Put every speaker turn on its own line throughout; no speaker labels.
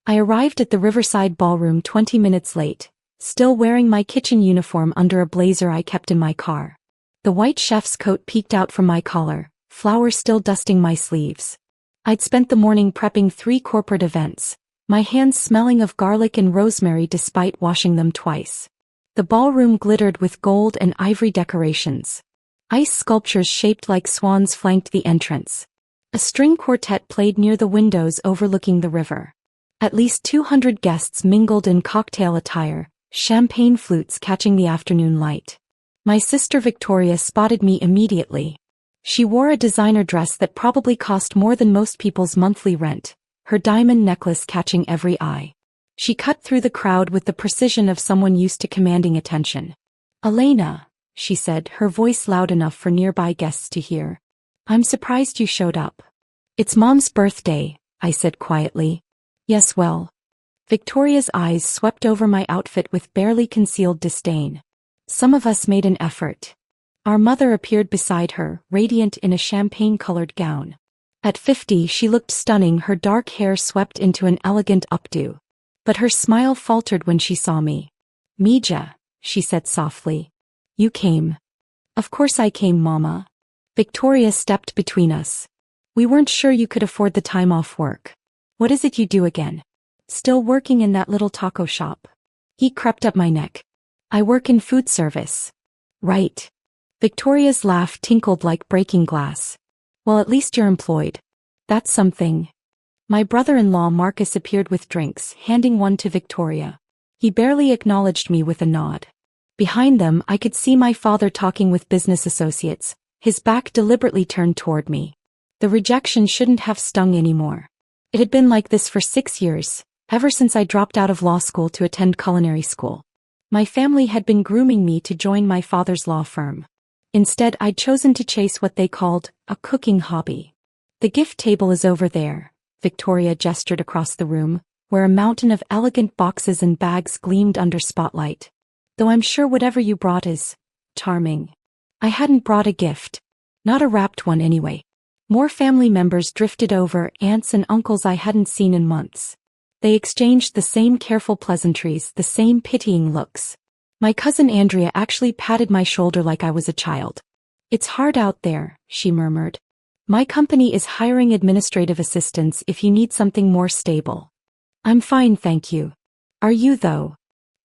I arrived at the Riverside Ballroom 20 minutes late, still wearing my kitchen uniform under a blazer I kept in my car. The white chef's coat peeked out from my collar, flowers still dusting my sleeves. I'd spent the morning prepping 3 corporate events, my hands smelling of garlic and rosemary despite washing them twice. The ballroom glittered with gold and ivory decorations. Ice sculptures shaped like swans flanked the entrance. A string quartet played near the windows overlooking the river. At least 200 guests mingled in cocktail attire, champagne flutes catching the afternoon light. My sister Victoria spotted me immediately. She wore a designer dress that probably cost more than most people's monthly rent, her diamond necklace catching every eye. She cut through the crowd with the precision of someone used to commanding attention. "Elena," she said, her voice loud enough for nearby guests to hear. "I'm surprised you showed up." "It's Mom's birthday," I said quietly. "Yes, well." Victoria's eyes swept over my outfit with barely concealed disdain. "Some of us made an effort." Our mother appeared beside her, radiant in a champagne-colored gown. At 50 she looked stunning, her dark hair swept into an elegant updo. But her smile faltered when she saw me. "Mija," she said softly. "You came." "Of course I came, Mama." Victoria stepped between us. "We weren't sure you could afford the time off work. What is it you do again?" "Still working in that little taco shop." He crept up my neck. "I work in food service." "Right." Victoria's laugh tinkled like breaking glass. "Well, at least you're employed. That's something." My brother-in-law Marcus appeared with drinks, handing one to Victoria. He barely acknowledged me with a nod. Behind them I could see my father talking with business associates, his back deliberately turned toward me. The rejection shouldn't have stung anymore. It had been like this for 6 years, ever since I dropped out of law school to attend culinary school. My family had been grooming me to join my father's law firm. Instead, I'd chosen to chase what they called a cooking hobby. "The gift table is over there," Victoria gestured across the room, where a mountain of elegant boxes and bags gleamed under spotlight. "Though I'm sure whatever you brought is charming." I hadn't brought a gift. Not a wrapped one anyway. More family members drifted over, aunts and uncles I hadn't seen in months. They exchanged the same careful pleasantries, the same pitying looks. My cousin Andrea actually patted my shoulder like I was a child. "It's hard out there," she murmured. "My company is hiring administrative assistants if you need something more stable." "I'm fine, thank you." "Are you though?"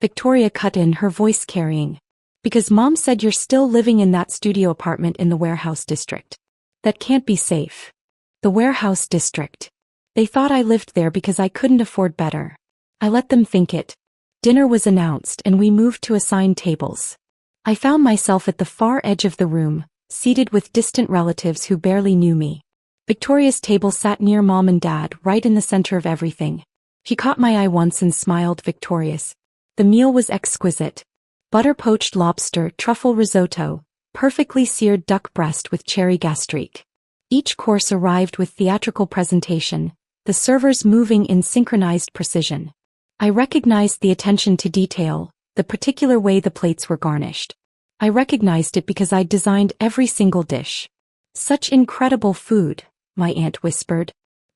Victoria cut in, her voice carrying. "Because Mom said you're still living in that studio apartment in the warehouse district. That can't be safe." "The warehouse district." They thought I lived there because I couldn't afford better. I let them think it. Dinner was announced and we moved to assigned tables. I found myself at the far edge of the room, seated with distant relatives who barely knew me. Victoria's table sat near Mom and Dad, right in the center of everything. She caught my eye once and smiled, victorious. The meal was exquisite. Butter-poached lobster, truffle risotto, perfectly seared duck breast with cherry gastrique. Each course arrived with theatrical presentation, the servers moving in synchronized precision. I recognized the attention to detail, the particular way the plates were garnished. I recognized it because I'd designed every single dish. "Such incredible food," my aunt whispered.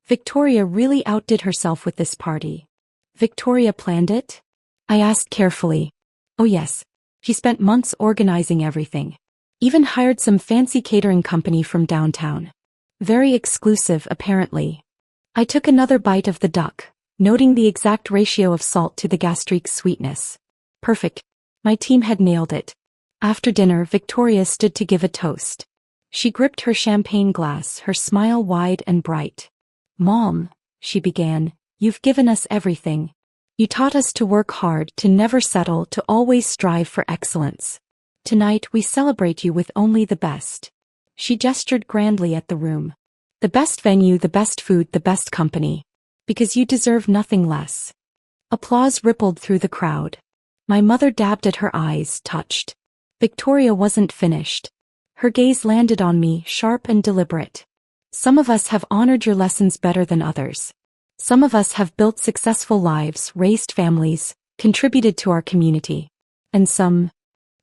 "Victoria really outdid herself with this party." "Victoria planned it?" I asked carefully. "Oh yes. She spent months organizing everything. Even hired some fancy catering company from downtown. Very exclusive, apparently." I took another bite of the duck, noting the exact ratio of salt to the gastrique's sweetness. Perfect. My team had nailed it. After dinner, Victoria stood to give a toast. She gripped her champagne glass, her smile wide and bright. "Mom," she began, "you've given us everything. You taught us to work hard, to never settle, to always strive for excellence. Tonight we celebrate you with only the best." She gestured grandly at the room. "The best venue, the best food, the best company. Because you deserve nothing less." Applause rippled through the crowd. My mother dabbed at her eyes, touched. Victoria wasn't finished. Her gaze landed on me, sharp and deliberate. "Some of us have honored your lessons better than others. Some of us have built successful lives, raised families, contributed to our community. And some—"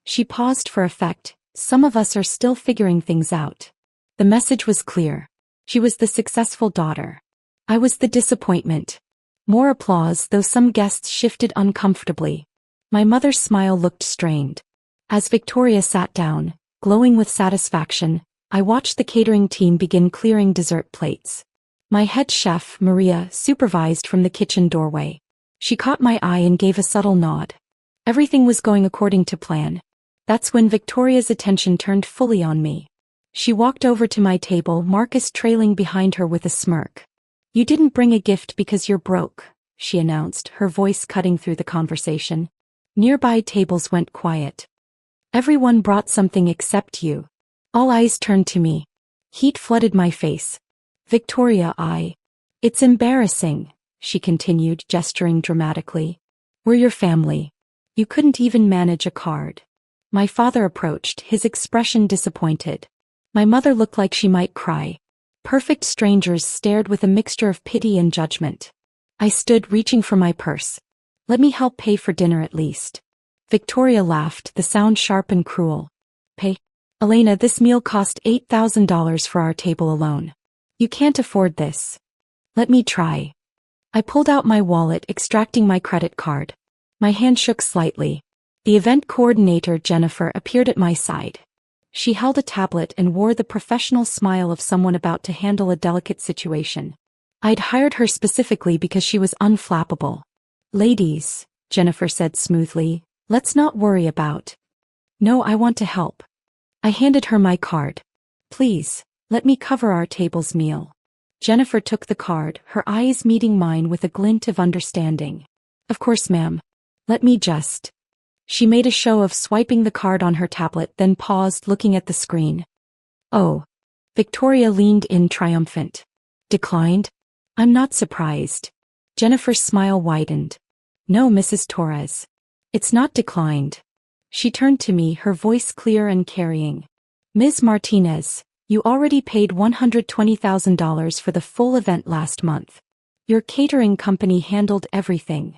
She paused for effect. "Some of us are still figuring things out." The message was clear. She was the successful daughter. I was the disappointment. More applause, though some guests shifted uncomfortably. My mother's smile looked strained. As Victoria sat down, glowing with satisfaction, I watched the catering team begin clearing dessert plates. My head chef, Maria, supervised from the kitchen doorway. She caught my eye and gave a subtle nod. Everything was going according to plan. That's when Victoria's attention turned fully on me. She walked over to my table, Marcus trailing behind her with a smirk. "You didn't bring a gift because you're broke," she announced, her voice cutting through the conversation. Nearby tables went quiet. "Everyone brought something except you." All eyes turned to me. Heat flooded my face. "Victoria, It's embarrassing," she continued, gesturing dramatically. "We're your family. You couldn't even manage a card." My father approached, his expression disappointed. My mother looked like she might cry. Perfect strangers stared with a mixture of pity and judgment. I stood, reaching for my purse. "Let me help pay for dinner at least." Victoria laughed, the sound sharp and cruel. "Pay? Elena, this meal cost $8,000 for our table alone. You can't afford this." "Let me try." I pulled out my wallet, extracting my credit card. My hand shook slightly. The event coordinator, Jennifer, appeared at my side. She held a tablet and wore the professional smile of someone about to handle a delicate situation. I'd hired her specifically because she was unflappable. "Ladies," Jennifer said smoothly, "let's not worry about." "No, I want to help." I handed her my card. "Please, let me cover our table's meal." Jennifer took the card, her eyes meeting mine with a glint of understanding. "Of course, ma'am. Let me just..." She made a show of swiping the card on her tablet, then paused, looking at the screen. "Oh." Victoria leaned in, triumphant. "Declined?" "I'm not surprised." Jennifer's smile widened. "No, Mrs. Torres. It's not declined." She turned to me, her voice clear and carrying. "Ms. Martinez, you already paid $120,000 for the full event last month. Your catering company handled everything."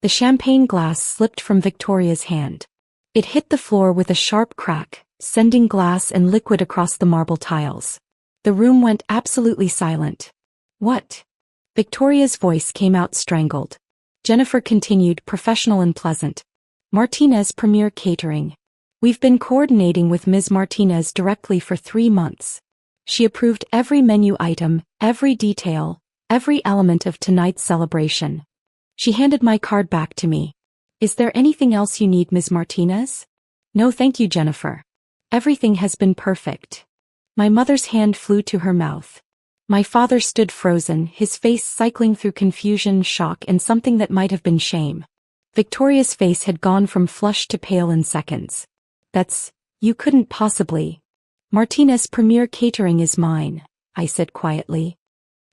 The champagne glass slipped from Victoria's hand. It hit the floor with a sharp crack, sending glass and liquid across the marble tiles. The room went absolutely silent. "What?" Victoria's voice came out strangled. Jennifer continued, professional and pleasant. "Martinez Premier Catering. We've been coordinating with Ms. Martinez directly for 3 months. She approved every menu item, every detail, every element of tonight's celebration." She handed my card back to me. "Is there anything else you need, Ms. Martinez?" "No, thank you, Jennifer. Everything has been perfect." My mother's hand flew to her mouth. My father stood frozen, his face cycling through confusion, shock, and something that might have been shame. Victoria's face had gone from flushed to pale in seconds. You couldn't possibly." "Martinez Premier Catering is mine," I said quietly.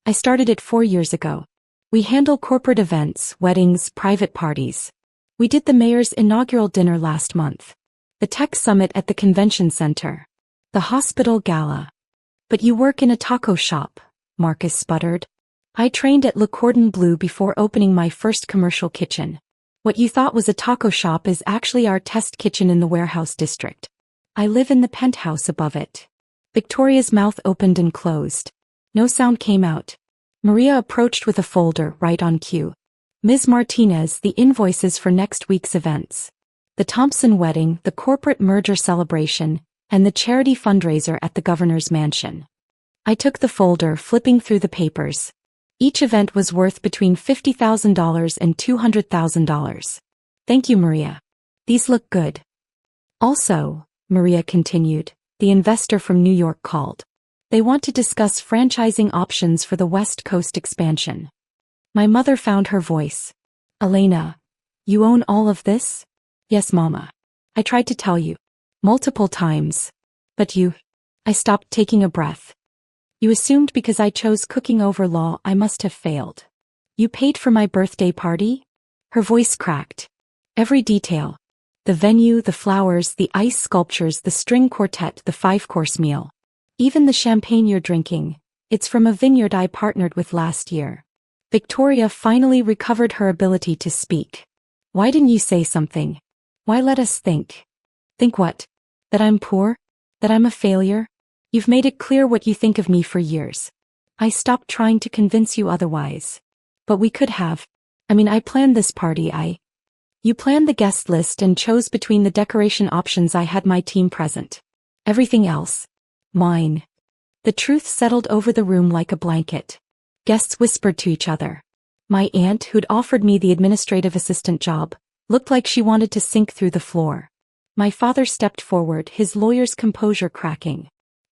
"I started it 4 years ago. We handle corporate events, weddings, private parties. We did the mayor's inaugural dinner last month. The tech summit at the convention center. The hospital gala." "But you work in a taco shop," Marcus sputtered. "I trained at Le Cordon Bleu before opening my first commercial kitchen. What you thought was a taco shop is actually our test kitchen in the warehouse district. I live in the penthouse above it." Victoria's mouth opened and closed. No sound came out. Maria approached with a folder, right on cue. "Ms. Martinez, the invoices for next week's events. The Thompson wedding, the corporate merger celebration, and the charity fundraiser at the governor's mansion." I took the folder, flipping through the papers. Each event was worth between $50,000 and $200,000. "Thank you, Maria. These look good." "Also," Maria continued, "the investor from New York called. They want to discuss franchising options for the West Coast expansion." My mother found her voice. "Elena, you own all of this?" "Yes, Mama. I tried to tell you. Multiple times. But you..." I stopped, taking a breath. "You assumed because I chose cooking over law I must have failed. You paid for my birthday party?" Her voice cracked. "Every detail. The venue, the flowers, the ice sculptures, the string quartet, the 5-course meal. Even the champagne you're drinking, it's from a vineyard I partnered with last year." Victoria finally recovered her ability to speak. "Why didn't you say something? Why let us think?" "Think what? That I'm poor? That I'm a failure? You've made it clear what you think of me for years. I stopped trying to convince you otherwise. But we could have." I planned this party. You planned the guest list and chose between the decoration options. I had my team present. Everything else. Mine. The truth settled over the room like a blanket. Guests whispered to each other. My aunt, who'd offered me the administrative assistant job, looked like she wanted to sink through the floor. My father stepped forward, his lawyer's composure cracking.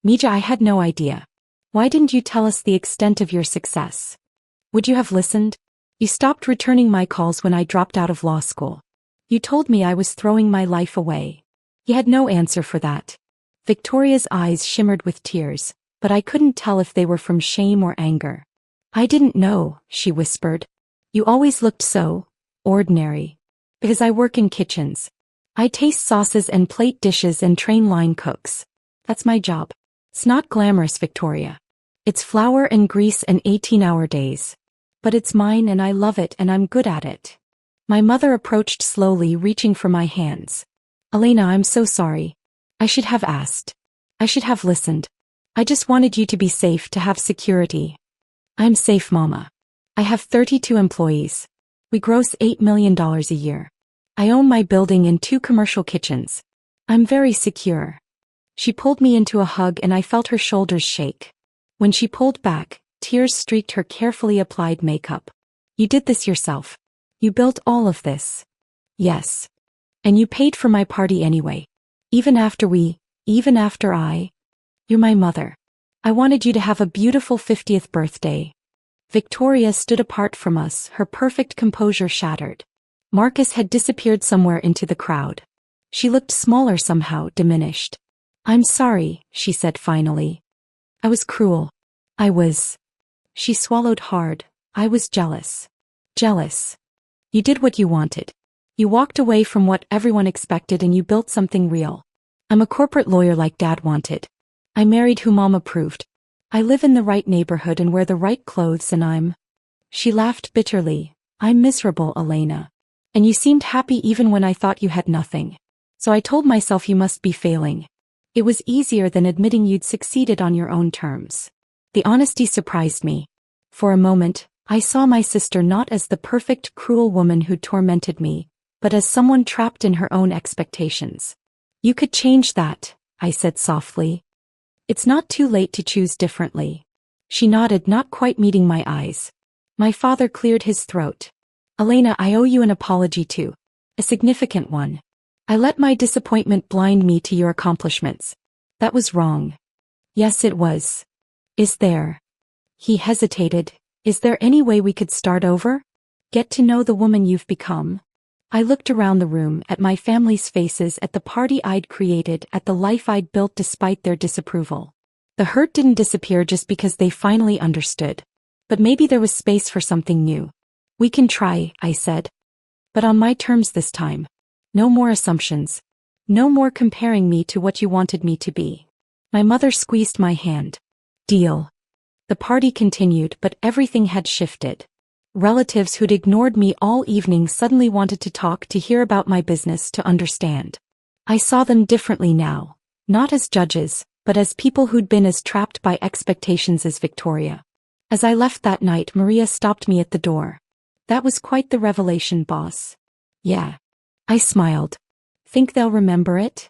Mija, I had no idea. Why didn't you tell us the extent of your success? Would you have listened? You stopped returning my calls when I dropped out of law school. You told me I was throwing my life away. He had no answer for that. Victoria's eyes shimmered with tears, but I couldn't tell if they were from shame or anger. I didn't know, she whispered. You always looked so ordinary. Because I work in kitchens. I taste sauces and plate dishes and train line cooks. That's my job. It's not glamorous, Victoria. It's flour and grease and 18-hour days. But it's mine and I love it and I'm good at it. My mother approached slowly, reaching for my hands. Elena, I'm so sorry. I should have asked. I should have listened. I just wanted you to be safe, to have security. I'm safe, Mama. I have 32 employees. We gross $8 million a year. I own my building and 2 commercial kitchens. I'm very secure. She pulled me into a hug and I felt her shoulders shake. When she pulled back, tears streaked her carefully applied makeup. You did this yourself. You built all of this. Yes. And you paid for my party anyway. Even after You're my mother. I wanted you to have a beautiful 50th birthday. Victoria stood apart from us, her perfect composure shattered. Marcus had disappeared somewhere into the crowd. She looked smaller somehow, diminished. I'm sorry, she said finally. I was cruel. She swallowed hard. I was jealous. Jealous. You did what you wanted. You walked away from what everyone expected and you built something real. I'm a corporate lawyer like Dad wanted. I married who Mom approved. I live in the right neighborhood and wear the right clothes and She laughed bitterly. I'm miserable, Elena. And you seemed happy even when I thought you had nothing. So I told myself you must be failing. It was easier than admitting you'd succeeded on your own terms. The honesty surprised me. For a moment, I saw my sister not as the perfect, cruel woman who tormented me, but as someone trapped in her own expectations. You could change that, I said softly. It's not too late to choose differently. She nodded, not quite meeting my eyes. My father cleared his throat. Elena, I owe you an apology too. A significant one. I let my disappointment blind me to your accomplishments. That was wrong. Yes, it was. Is there? He hesitated. Is there any way we could start over? Get to know the woman you've become? I looked around the room, at my family's faces, at the party I'd created, at the life I'd built despite their disapproval. The hurt didn't disappear just because they finally understood. But maybe there was space for something new. We can try, I said. But on my terms this time. No more assumptions. No more comparing me to what you wanted me to be. My mother squeezed my hand. Deal. The party continued, but everything had shifted. Relatives who'd ignored me all evening suddenly wanted to talk, to hear about my business, to understand. I saw them differently now, not as judges, but as people who'd been as trapped by expectations as Victoria. As I left that night, Maria stopped me at the door. That was quite the revelation, boss. Yeah. I smiled. Think they'll remember it?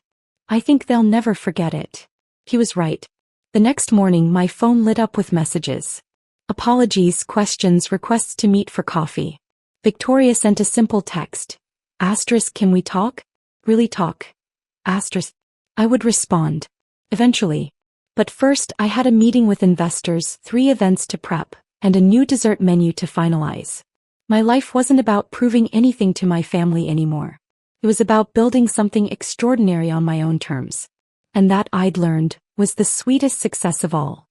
I think they'll never forget it. He was right. The next morning my phone lit up with messages. Apologies, questions, requests to meet for coffee. Victoria sent a simple text. Asterisk, can we talk? Really talk? Asterisk. I would respond. Eventually. But first I had a meeting with investors, 3 events to prep, and a new dessert menu to finalize. My life wasn't about proving anything to my family anymore. It was about building something extraordinary on my own terms. And that, I'd learned, was the sweetest success of all.